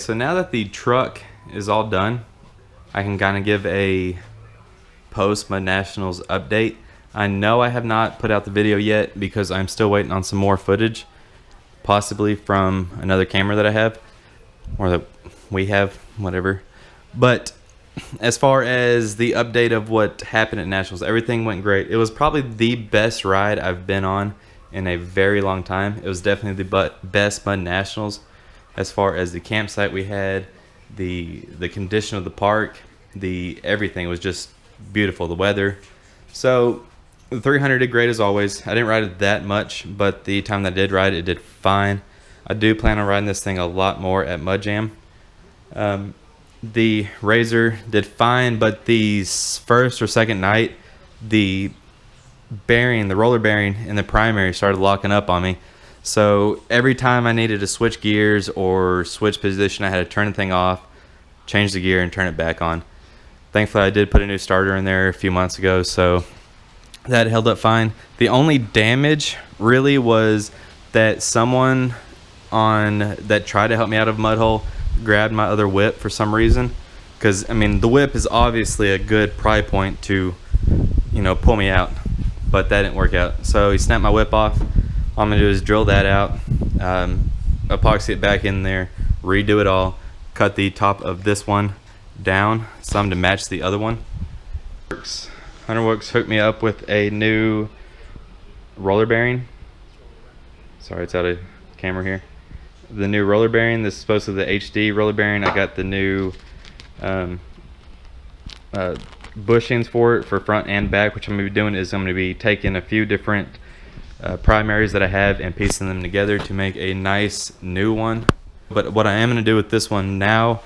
so now that the truck is all done, I can kind of give a post Mud Nationals update. I know I have not put out the video yet because I'm still waiting on some more footage, possibly from another camera that I have, or that we have, whatever. But as far as the update of what happened at Nationals, everything went great. It was probably the best ride I've been on in a very long time. It was definitely the best Mud Nationals as far as the campsite we had, the condition of the park, everything was just beautiful, the weather. So the 300 did great as always. I didn't ride it that much, but the time that I did ride it, it did fine. I do plan on riding this thing a lot more at Mud Jam. The Razor did fine, but the first or second night, the roller bearing in the primary started locking up on me. So every time I needed to switch gears or switch position, I had to turn the thing off, change the gear, and turn it back on. Thankfully, I did put a new starter in there a few months ago, so that held up fine. The only damage really was that someone that tried to help me out of a mud hole grabbed my other whip for some reason. Because, I mean, the whip is obviously a good pry point to, pull me out. But that didn't work out. So he snapped my whip off. All I'm going to do is drill that out, epoxy it back in there, redo it all, cut the top of this one down some to match the other one. HunterWorks hooked me up with a new roller bearing. Sorry, it's out of camera here. The new roller bearing. This is supposed to be the HD roller bearing. I got the new bushings for it for front and back. Which I'm going to be doing is I'm going to be taking a few different primaries that I have and piecing them together to make a nice new one. But what I am going to do with this one now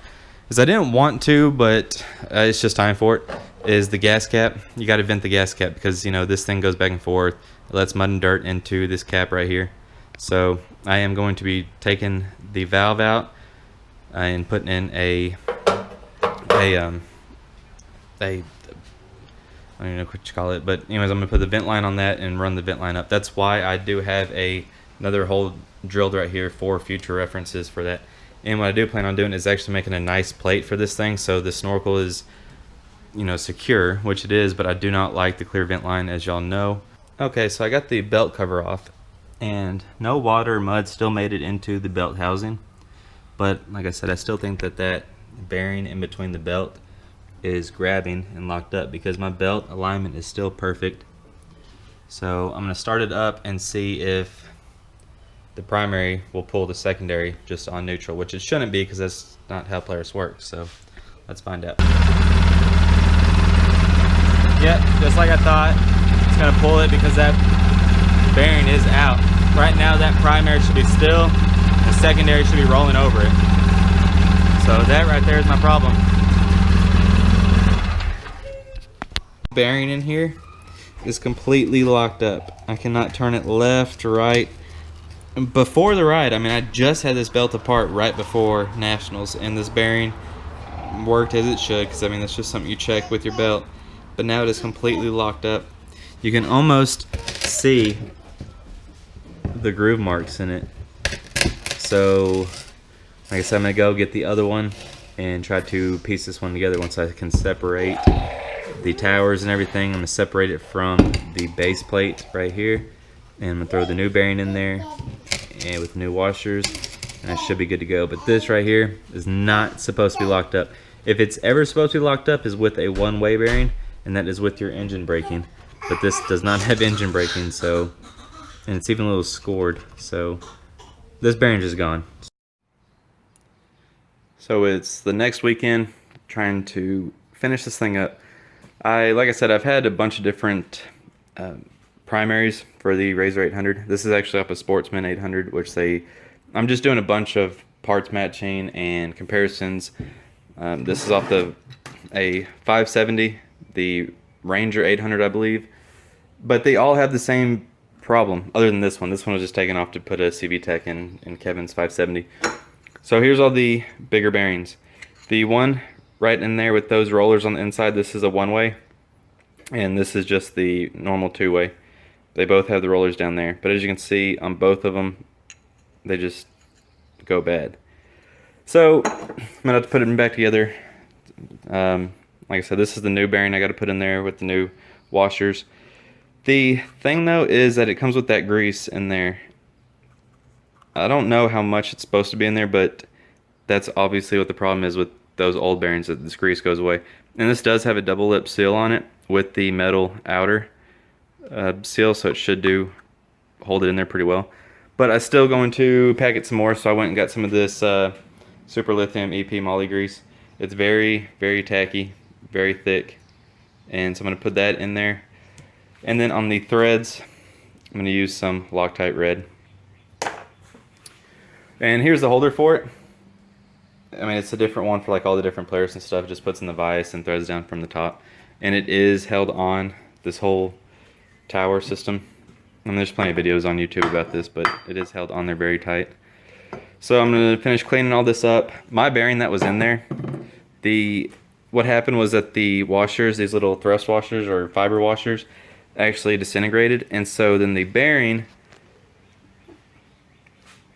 is, I didn't want to, but it's just time for it, is the gas cap. You got to vent the gas cap because this thing goes back and forth. It lets mud and dirt into this cap right here. So I am going to be taking the valve out and putting in I don't even know what you call it, but anyways, I'm gonna put the vent line on that and run the vent line up. That's why I do have another hole drilled right here for future references for that. And what I do plan on doing is actually making a nice plate for this thing, so the snorkel is secure, which it is, but I do not like the clear vent line, as y'all know. Okay, so I got the belt cover off, and no water or mud still made it into the belt housing. But like I said, I still think that bearing in between the belt is grabbing and locked up because my belt alignment is still perfect. So I'm going to start it up and see if the primary will pull the secondary just on neutral, which it shouldn't be because that's not how Polaris works. So let's find out. Yep, just like I thought, it's going to pull it because that bearing is out. Right now that primary should be still, the secondary should be rolling over it. So that right there is my problem. Bearing in here is completely locked up. I cannot turn it left or right. Before the ride, I mean, I just had this belt apart right before Nationals, and this bearing worked as it should, because I mean that's just something you check with your belt. But now it is completely locked up. You can almost see the groove marks in it. So like I said, I'm gonna go get the other one and try to piece this one together once I can separate the towers and everything. I'm gonna separate it from the base plate right here, and I'm gonna throw the new bearing in there and with new washers, and I should be good to go. But this right here is not supposed to be locked up. If it's ever supposed to be locked up is with a one-way bearing, and that is with your engine braking. But this does not have engine braking, so, and it's even a little scored, so this bearing is gone. So it's the next weekend, trying to finish this thing up. Like I said, I've had a bunch of different primaries for the Razor 800. This is actually off a Sportsman 800, which I'm just doing a bunch of parts matching and comparisons. This is off a 570, the Ranger 800, I believe. But they all have the same problem, other than this one. This one was just taken off to put a CV Tech in Kevin's 570. So here's all the bigger bearings. The one right in there with those rollers on the inside, this is a one-way, and this is just the normal two-way. They both have the rollers down there, but as you can see on both of them, they just go bad. So I'm gonna have to put it back together. Like I said, this is the new bearing I got to put in there with the new washers. The thing though is that it comes with that grease in there. I don't know how much it's supposed to be in there, but that's obviously what the problem is with those old bearings, that this grease goes away. And this does have a double lip seal on it with the metal outer seal, so it should hold it in there pretty well. But I'm still going to pack it some more, so I went and got some of this Super Lithium EP Moly grease. It's very, very tacky, very thick, and so I'm going to put that in there. And then on the threads, I'm going to use some Loctite Red. And here's the holder for it. I mean, it's a different one for like all the different players and stuff. It just puts in the vise and threads down from the top. And it is held on this whole tower system. I mean, there's plenty of videos on YouTube about this, but it is held on there very tight. So I'm going to finish cleaning all this up. My bearing that was in there, what happened was that the washers, these little thrust washers or fiber washers, actually disintegrated. And so then the bearing,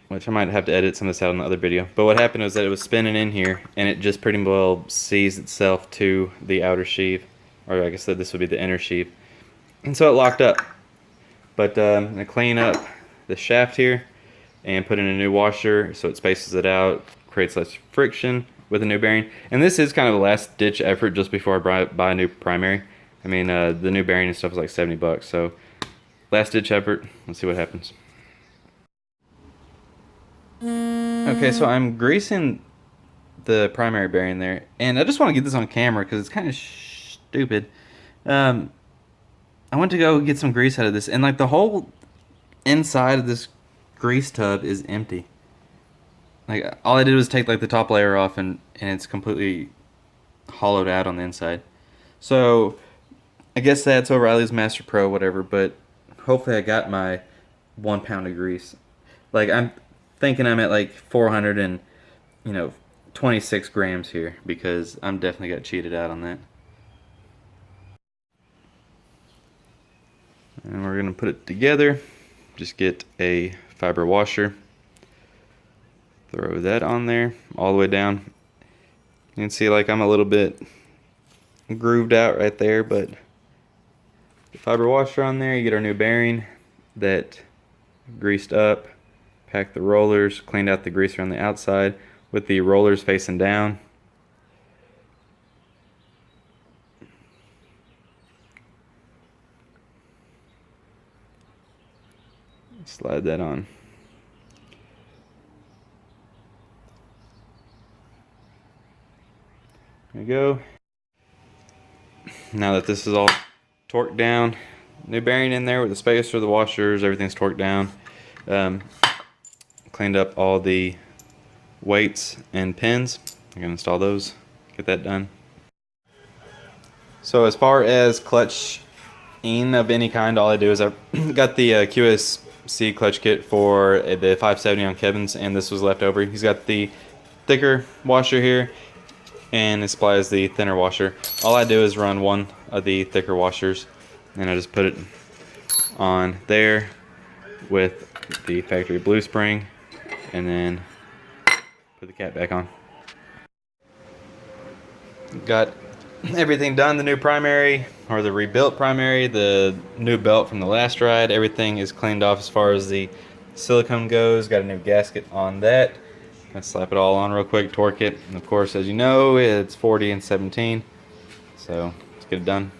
which I might have to edit some of this out in the other video, but what happened was that it was spinning in here and it just pretty well seized itself to the outer sheave, or like I said, this would be the inner sheave, and so it locked up. But I'm going to clean up the shaft here and put in a new washer so it spaces it out, creates less friction with a new bearing. And this is kind of a last ditch effort just before I buy a new primary. I mean, the new bearing and stuff is like 70 bucks, so last ditch effort. Let's see what happens. Okay, so I'm greasing the primary bearing there, and I just want to get this on camera because it's kind of stupid. I went to go get some grease out of this, and like the whole inside of this grease tub is empty. Like all I did was take like the top layer off, and it's completely hollowed out on the inside. So I guess that's O'Reilly's Master Pro, whatever. But hopefully I got my 1 pound of grease. Like I'm thinking I'm at like 426 grams here, because I'm definitely got cheated out on that. And we're gonna put it together. Just get a fiber washer, throw that on there all the way down. You can see like I'm a little bit grooved out right there, but the fiber washer on there, you get our new bearing that greased up. Pack the rollers, cleaned out the grease around the outside with the rollers facing down. Slide that on. There we go. Now that this is all torqued down, new bearing in there with the spacer, the washers, everything's torqued down. Cleaned up all the weights and pins. I'm gonna install those, get that done. So as far as clutch of any kind, all I do is I got the QSC clutch kit for the 570 on Kevin's, and this was left over. He's got the thicker washer here, and it supplies the thinner washer. All I do is run one of the thicker washers, and I just put it on there with the factory blue spring, and then put the cap back on. Got everything done, the new primary, or the rebuilt primary, the new belt from the last ride, everything is cleaned off as far as the silicone goes. Got a new gasket on that. Gonna slap it all on real quick, torque it, and of course, as you know, it's 40 and 17, so let's get it done.